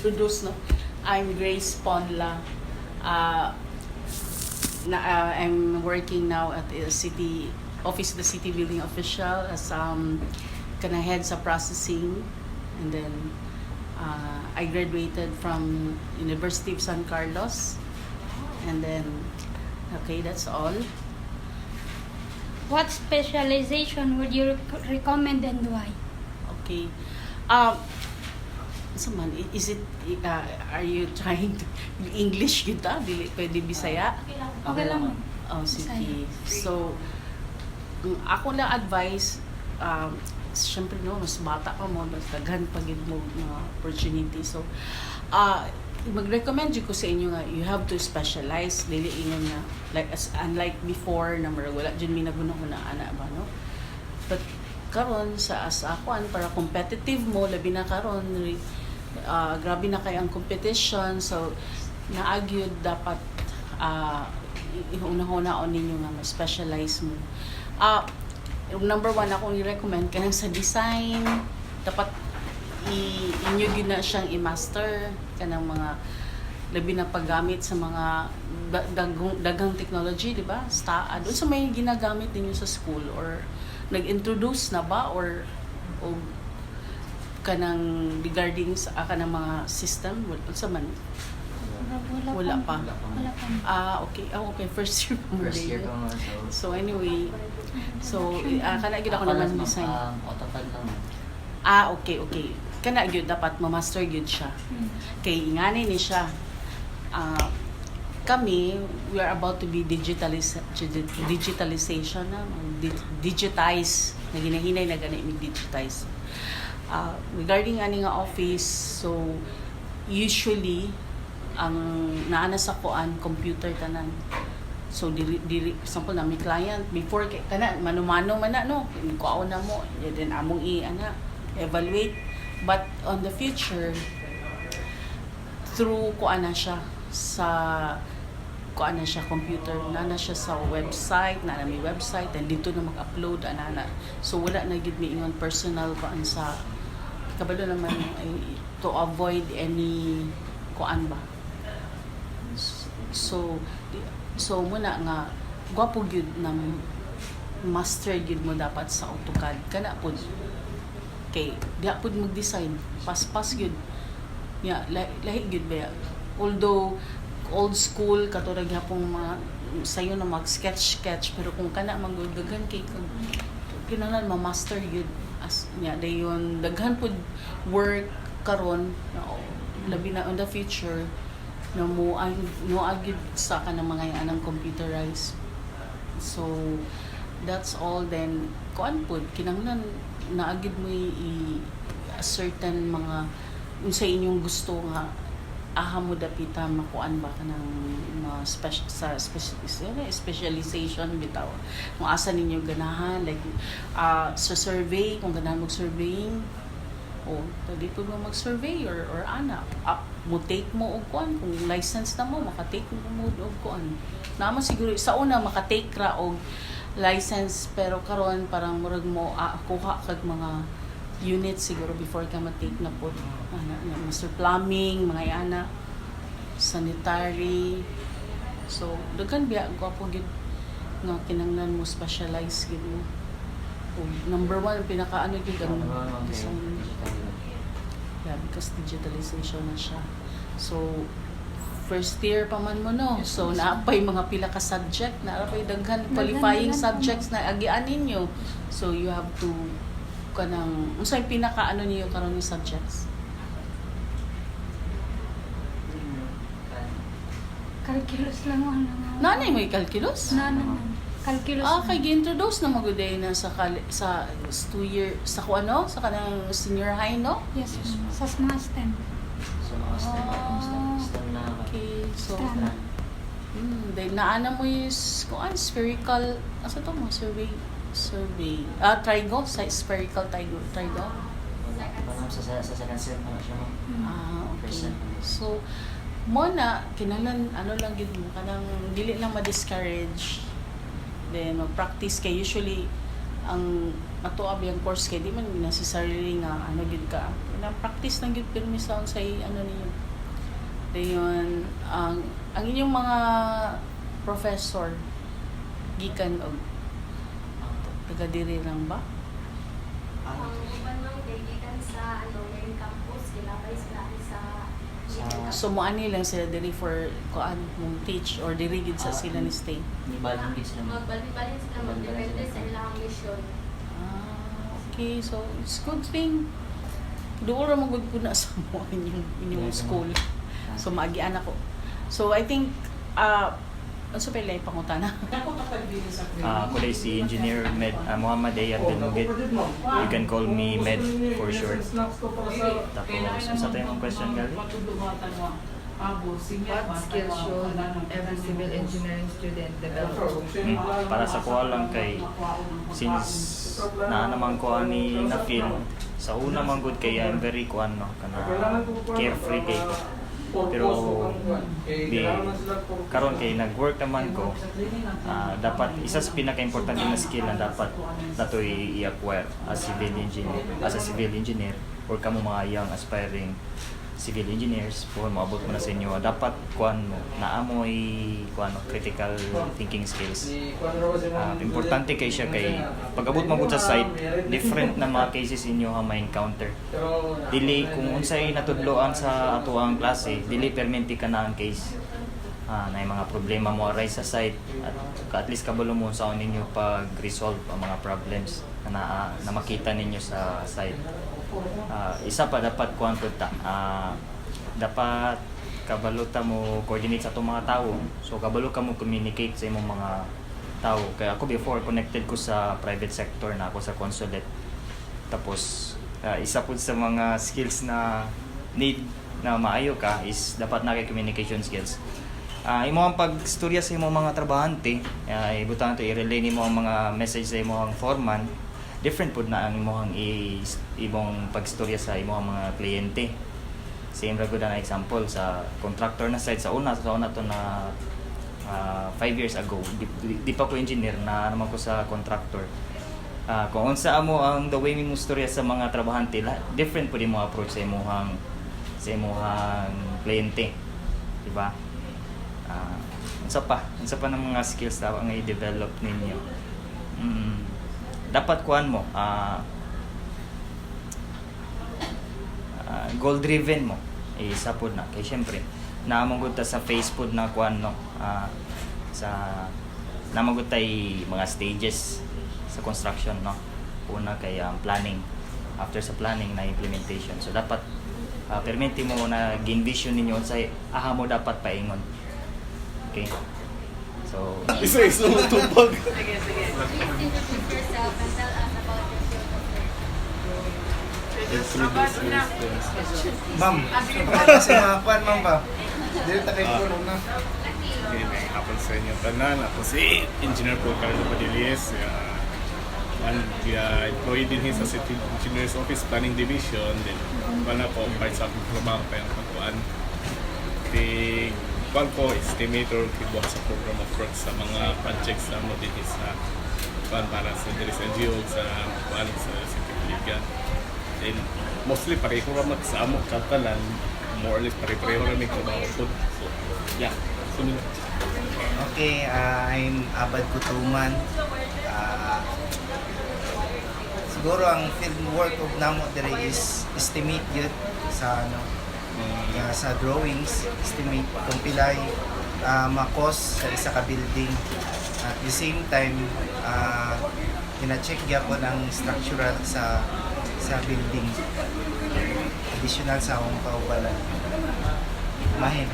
Introduce, no? I'm Grace Ponla. I'm working now at the city office of the city building official as kana head sa processing, and then I graduated from University of San Carlos, and then okay, that's all. What specialization would you recommend and why? Okay. So man, is it are you trying to English kita? Dili pwede Bisaya? Okay lang. Oh, sige. So, ako lang advice, syempre no, mas bata pa mo, mas daghan pag mo mga opportunity. So, mag-recommend ko sa inyo nga, you have to specialize, dili ingon nga, like, unlike before, na wala dyan minaguna-una, ana ba, no? But, karon sa asakuan, para competitive mo, labi na karon, grabe na kay ang competition, so, naagyod dapat, unang-unaon ninyo nga ma-specialize mo. Number one, akong i-recommend kanang sa design, dapat inyo gina siyang i-master kanang mga labi na paggamit sa mga dagang technology, di ba? Doon sa may ginagamit ninyo sa school, or nag-introduce na ba, or kanang regarding sa kanang mga system, sa man? Wala pa. Okay. Okay. First year pa mo. First year pa mo. So anyway, kana gyud ako naman design. AutoCAD lang. Okay. Kana gyud dapat ma-master gyud siya. Kay ingani ni siya. Kami, we are about to be digitalization na, digitize, na ginahinay na gani digitize. Regarding ani nga office, so usually ang naana sa kuan computer tanan. So dili example na may client before kay kana mano-mano man na no, kuaon na mo, then among evaluate, but on the future through kuan na siya sa computer na siya sa website, na may website, and dito na mag-upload ana. So wala na gid mi ingon personal kuan sa kabalo naman to avoid any kuan ba. So muna nga gwapo gyud na master gyud mo dapat sa AutoCAD kana pod kay diha pod mag-design pas gyud ya lahi gyud ba, although old school katulad gyapon mga sayo na mag-sketch pero kung kana magdudagan kay kinahanglan ma-master gyud as nya dayon daghan pod work karon labi na on the future no mo agid sa kanang mga anang computerized. So that's all. Then kuan pod kinahanglan naagid mo certain mga unsa inyong gusto nga mo dapita makuan ba kanang specialization bitaw kung asa ninyo ganahan, like sa survey, kung ganahan mag surveying, pwede po mo mag-survey or ana. Mo take mo og kuan, kung license na mo, maka-take mo og kuan. Naman siguro sa una maka-take ra og license, pero karon parang murag mo kuha kag mga units siguro before ka ma-take na po. Master plumbing, mga ana, sanitary. So daghan biya gwapo gid nga kinahanglan mo specialize gid mo. Number one, pinaka-ano gid ang design. Yeah, because digitalization na siya. So, first year pa man mo, no? So, naapay mga pila ka subject, naapay daghan qualifying subjects na agian ninyo. So, you have to kanang unsay pinaka-ano niyo karon ni subjects? Calculus lang ano. Nanay mo calculus? Calculus. Kay gi-introduce na maguday na sa 2 year sa kuano sa kanang senior high, no? Yes, sa mga STEM. So, mga STEM na. Okay, so STEM. then naana mo is kuan spherical, asa to mo survey. Trigo, sa spherical trigo. Parang sa second sem pa na siya. Okay. So mo na kinahanglan ano lang gid mo kanang dili lang ma-discourage. Then practice kay usually ang matuab yung course kay di man necessarily nga ano gid ka na-practice ng gyud pirmi sa unsay ano niyo. Dayon ang inyong mga professor gikan og taga diri lang ba? Ang uban ng gikan sa main campus, kilabay sila sa So mo ani lang sila diri for kuan mong teach or diri gid sa sila ni stay. Ni balang gid sila. Magbalin sila magdepende sa ilang mission. Okay, so it's good thing. Doon ra magud ko na sa mo inyong school. So maagian ako. So I think ano pa ilay pangutana? Ako day si Engineer Muhammad Ayad Benugit. You can call me Med for short. Tapos, sa tayo mong question, Gali? What skills should every civil engineering student develop? Para sa kuha lang kay, since naman ko ani na feel, sa una man good kay I'm very kuan no, kana carefree kay ko. Pero karon kay nag-work naman ko, dapat isa sa pinaka-importante na skill na dapat natoy i-acquire as a civil engineer or kamo mga young aspiring civil engineers po maabot mo na sa inyo dapat kuan mo naamoy kuan critical thinking skills. Importante kay siya kay pag-abot mo sa site different na mga cases inyo nga ma-encounter. Dili kung unsay natudloan sa ato ang klase dili permanente ka na ang case. Na yung mga problema mo arise sa site at least kabalo mo sa ninyo pag-resolve ang mga problems na makita ninyo sa site. Isa pa dapat kuanto ta dapat kabalo ta mo coordinate sa atong mga tao, so kabalo ka mo communicate sa imong mga tao. Kaya ako before connected ko sa private sector na ako sa consulate, tapos isa po sa mga skills na need na maayo ka is dapat na kay communication skills. Imo ang pagstorya sa imong mga trabahante, ibutan to i-relay nimo ang mga message sa imong foreman. Different po na ang imong pagstorya sa imong mga kliyente. Same ra gud na example sa contractor na side sa una to na 5 years ago. Di pa ko engineer na naman ko sa contractor. Kung unsa amo ang the way mo storya sa mga trabahante, different po din mo approach sa imong kliyente. Di ba? Unsa pa ng mga skills na ang i-develop ninyo. Dapat kuan mo goal driven mo isa pod na kay syempre naamangud ta sa Facebook na kuan no sa naamangud tay mga stages sa construction no. Una kay planning, after sa planning na implementation, so dapat permiti mo na gi-envision ninyo unsay mo dapat paingon. Okay, so Isa mo tupag. Please introduce yourself and tell us about your field of work. Ma'am, kasi mga kwan, ma'am ba? Dito ta kay Puno na. Okay, may hapon sa inyo tanan. Ako si Engineer Paul Carlo Padilles. Employee din sa City Engineer's Office Planning Division. Then, wala ko part sa aking trabaho pa yung pagkuhan. Kwan ko, estimator, kibuha sa program of work sa mga projects na mo din sa kwan para sa NGO, sa kwan, sa City Liga. Then, mostly pareho ramat sa amok katalan, more or less pareho ramat ko mga upod. So, yeah. Sunod. Okay, I'm Abad Kutuman. Siguro ang field work of namo dire is estimate yun sa sa drawings, estimate kung pilay ma-cost sa isa ka building. At the same time, kina-check gyapon ang structural sa building. Additional sa akong kaubalan. Mahin.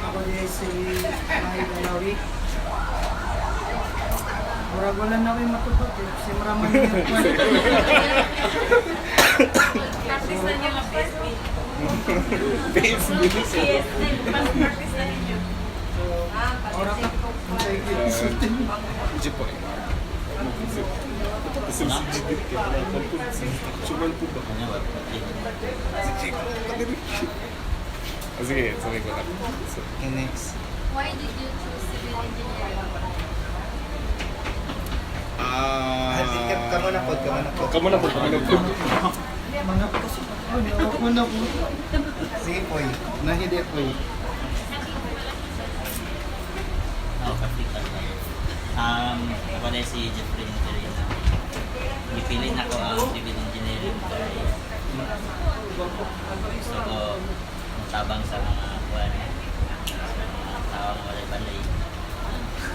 Ako din si Mahid Alawi. Murag wala na rin matutot eh. Kasi maraman niya yung kwan. Practice na niyo ang PSB. PSB. Practice na ninyo. Ora ka. Jeep po. Kasi si Jeep kaya structural po ba? Sige, sabi ko na. Okay, next. Why did you choose civil engineering? Kamu na po. Kamu na po. Mga kasi ako na po. Sige po nahidi po Ako na si Jeffrey Interina. Ipilin ako ang civil engineering kaya gusto ko matabang sa mga kuwan, sa mga taong walay balay.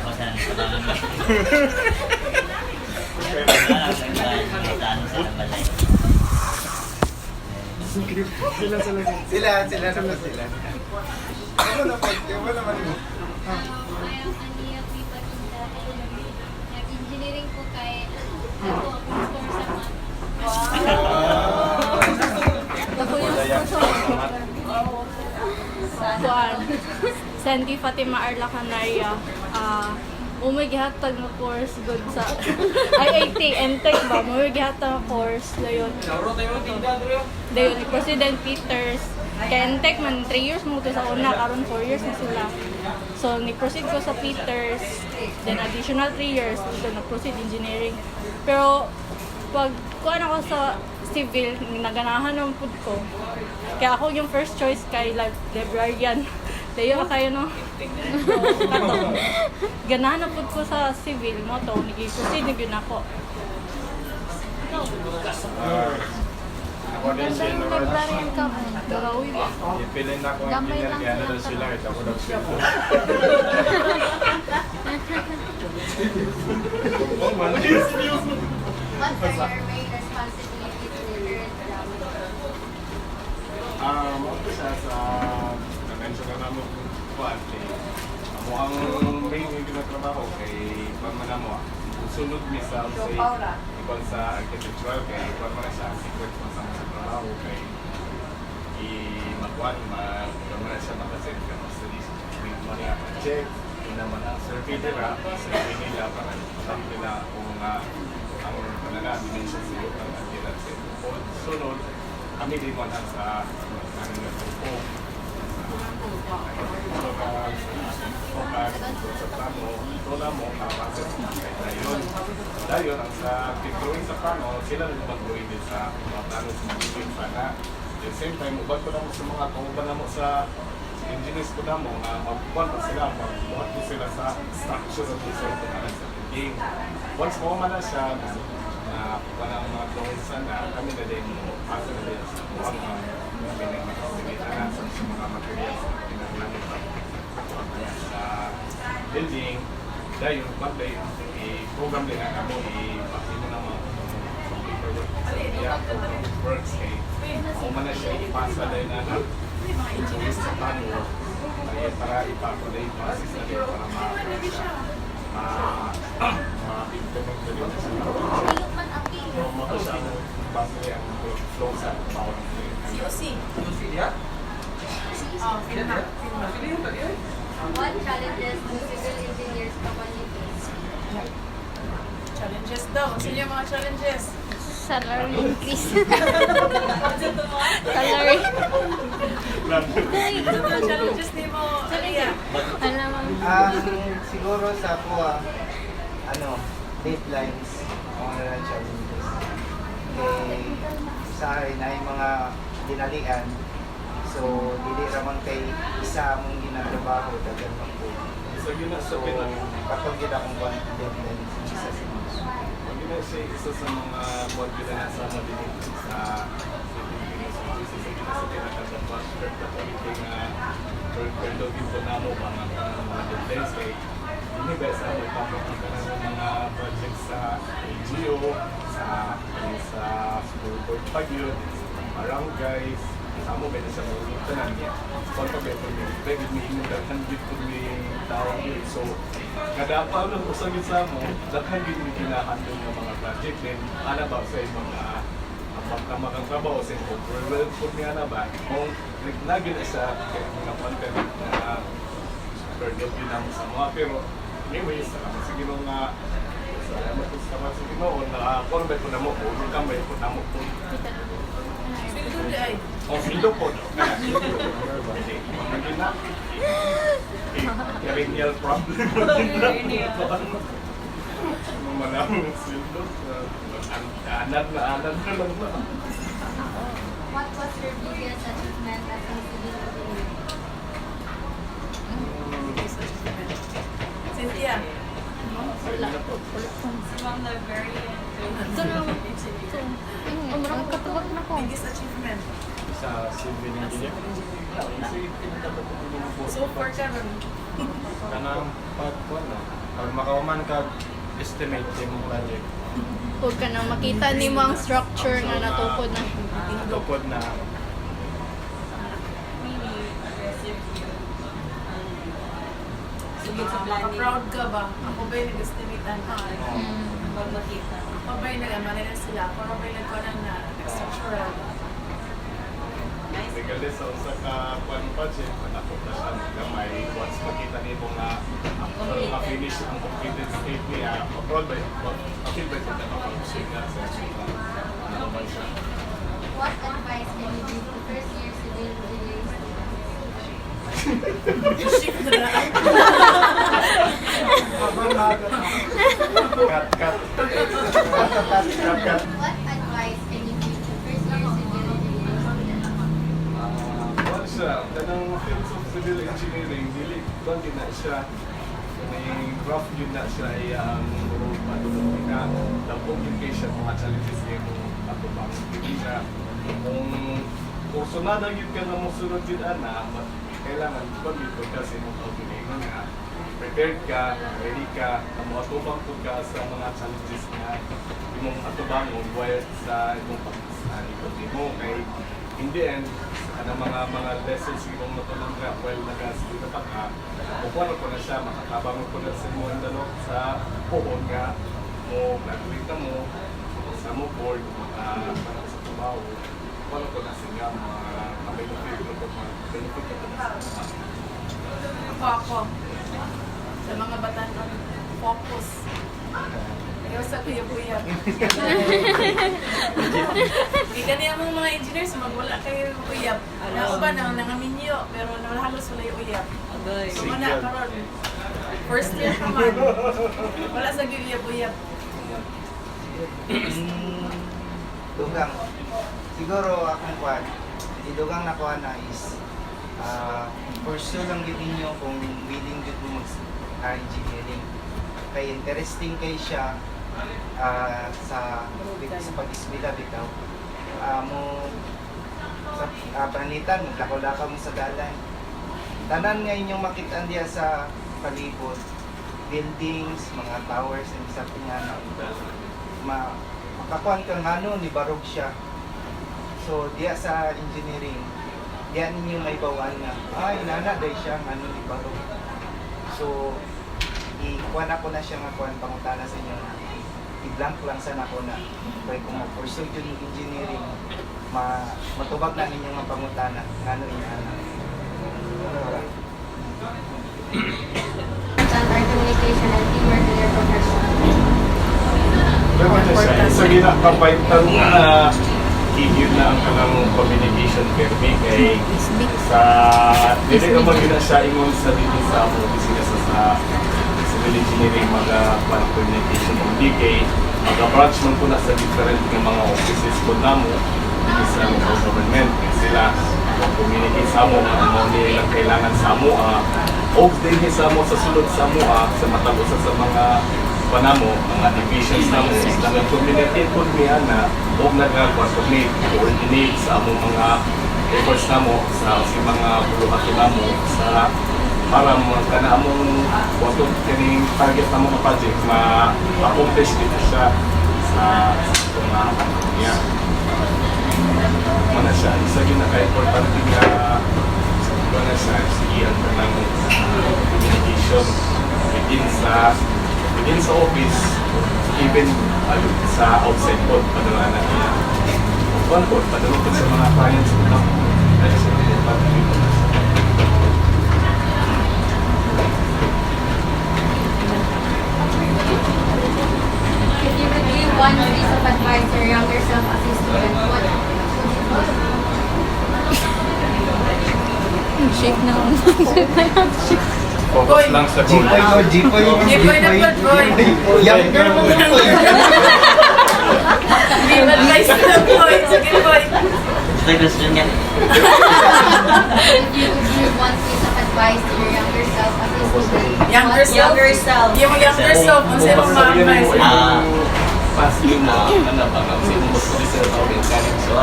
Ako saan sa mga saan sa balay. sila naman sila. Kamu na po, kamu naman mo. I am Ania Pipatinda. Nag-engineering po kay ako sponsor sa mga. Kuan. Sandy Fatima Arla Canaria. Umigihatag na course good sa IIT NTech ba? Umigihatag na course dayon. Dayon President Peters. Kaya NTech man 3 years mo to sa una, karon 4 years na sila. So ni-proceed ko sa Peters, then additional 3 years ito na-proceed engineering. Pero pag kuan ako sa civil, naganahan ng food ko. Kaya ako yung first choice kay librarian. Dayo kayo no. Ganahan na food ko sa civil mo to, nag-proceed na yun ako. Ako din si Librarian ka mo. Garawi ba? Ipilin ako ang Gamay engineer lang kaya sila na sila ka. ito ako daw sila. What are your main responsibilities in your current job? Ako siya sa na-mention na namin kuwan ako ang main yung ginatrabaho kay Pamana mo sunod mi sa ibang sa architectural kay Pamana siya secret mo sa trabaho kay i-makuan Pamana siya makaset ka mo sa list with mga check yun naman ang survey nila survey nila para alam nila kung ang panala dimension sa iyo ang architecture sunod kami din mo na sa ano na po sa plano, tola mo, kapasit dayon. Dayon, ang sa drawing sa plano, sila rin mag-drawing din sa mga plano sa mga sana. At the same time, ubad ko na mo sa mga kauban na mo sa engineers ko na mo, magbuwan pa sila, magbuwan ko sila sa structure of the sort of sa building. Once mo man na siya, na parang mga drawing sana, kami na din mo, asa na din sa buwan mga pinag-makisigita na sa mga materials na pinag-namin sa building. Dahil yung pag-day, i-program din na kamo, i-pakit mo naman sa paperwork. Program works kay kung man na siya ipasa dahil na engineers sa plano para ipako dahil process na din para ma-implement na din sa so, makasya mo base ang flow sa bawat What challenges do civil engineers commonly face? Challenges daw. Sino yung mga challenges? Salary increase. Salary. Ito mga challenges ni mo, Alia. Alam mo. Siguro sa ako deadlines mga na challenges sa akin ay mga dinalian so dili raman kay isa mong ginatrabaho dagan man po so yun na so kapag gid akong deadlines isa sa mga yun na siya isa sa mga buwan gina na sa madinig sa pinaka-master na quality nga per-login po na mo mga deadlines kay hindi ba sa magpapakita na ng mga projects sa LGU, sa school board pagyo, barangays, sa mo ba na siya magpapakita niya. Kung pa ba ito niyo, pwede may inundahan dito may tawag yun. So, kada pa lang usagin sa mo, daghan din may kinahandle ng mga project. Then, ano ba sa mga pagkamagang trabaho sa overwhelmed po niya na ba? Kung nag-nagin na siya, kaya mga content na burden din naman sa mga. Pero, anyways, sige nung sa matutsaman sa Ginoo, na-convert ko na mo po, yung kamay ko na mo po. O, silo po. Naging na. Perennial problem. naman ang sweldo. Anad na lang ba? What was your biggest achievement as a civil engineer? Cynthia. Wala. Ito na. Ito. Ang katubag na ko. Biggest achievement. Sa civil engineer. So far karon. Kanang pag makauman ka estimate yung project. Huwag ka na makita ni mo ang structure nga natukod na. Tukod na Proud ka ba? Ako ba'y nag-estimate pag makita? Ako ba'y nag-amala sila? Ako ba'y nagkaroon na structural? Regardless sa usa ka kwan budget, ako na siya gamay. Once makita niyo nga ma-finish ang completed state niya, ma-proud ba? Ma-feel ba ito na ma-finish na sa ano ba siya? What advice can you give to first year civil engineering Shift na lang. cut. What advice can you give to first year civil engineering students? Ano siya, kanang fields of civil engineering, dili ba na siya, may rough yun na siya ay ang road matulog na labog yun kayo siya mga challenges niya kung ato bang hindi siya kung sunada yun ka na mo sunod yun kailangan pag-yun ka sa imong pag-iningan nga prepared ka, ready ka, na mo atubang po ka sa mga challenges nga imong atubangon while sa imong pag-ikot mo kay in the end, mga lessons imong matulong ka while nag-asili ka kung ano ko na siya, makakabangon ko na sa imong dalo sa puhon nga mo, nag-ulit mo sa mo board para sa trabaho kung ano ko na siya mga benefit ko Ako. Sa mga batanon, focus. Ayaw sa kuya-kuya. Hindi ka niya mong mga engineers, magwala kayo uyab. Ako ba na nangaminyo, pero halos wala yung uyab. So mana karon. First year ka man. Wala sa uyab-uyab. Dugang. Siguro akong kwan, idugang na kuha na is pursue lang yun ninyo kung willing yun mo mag-engineering. Kaya interesting kay siya sa pag-isbila bitaw. Mo sa panitan, maglakaw-lakaw mo sa dalan. Tanan nga inyong makitaan diya sa palibot, buildings, mga towers, and something nga makakuan kang ano, ni barog siya. So, diya sa engineering, diyan ninyo may bawaan nga, inana day siya, ano ni barog. So, ikuan ako na siya nga kuan pangutana sa inyo na i-blank lang sana ako na kaya kung mag-pursue yun yung engineering, matubag na ninyo nga pangutana, ano inana. Our communication and teamwork in your profession. Pero ano siya, sa ginapapaitan na yun na ang kanang communication permit kay sa dili naman yun na siya ingon sa dito sa mo business sa civil engineering mga communication hindi kay mag-branch man po na sa different ng mga offices po na mo sa local government sila communicate sa mo ano nilang kailangan sa mo o din sa mo sa sulod sa mo sa matag-usa sa mga panamo, mga divisions na mo, nag-communicate po niya na huwag nag-coordinate, coordinate sa among mga efforts na mo, sa mga buluhato na mo, sa para magkana among watong kining target na mga project ma-accomplish dito siya sa mga niya. Mana siya, isa yun naka-importante nga na siya, sige ang kanang communication within sa office, even sa outside po, padala na niya. One po, padala po sa mga clients ko na kaya sila po pag-ibig na siya. If you could give one piece of advice to your younger self as a student, what would it be? Shake na ako. Focus lang sa goal. G-Boy na good boy. Younger mo na po. Give advice to the boy. Sige boy. Ito yung question niya. If you want piece of advice to your younger self as a student, Younger self. Yung younger self, ang sa'yo mong ma-advise. Pas yung ano ba ang sino mo sa tawag kanin So,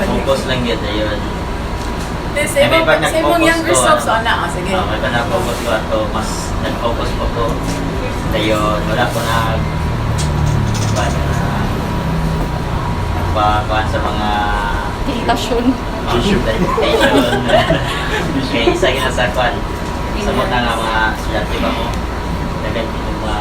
focus lang yun, ayun. Sa mong younger self, so ana, sige. May ba na-focus ko ato, mas nag-focus po ko. Ayun, wala ko nagpakuhan sa mga Tentasyon. meditation. Kaya isa gina sa kwan. Sa mga mga estudyante ba mo? Dagan yung mga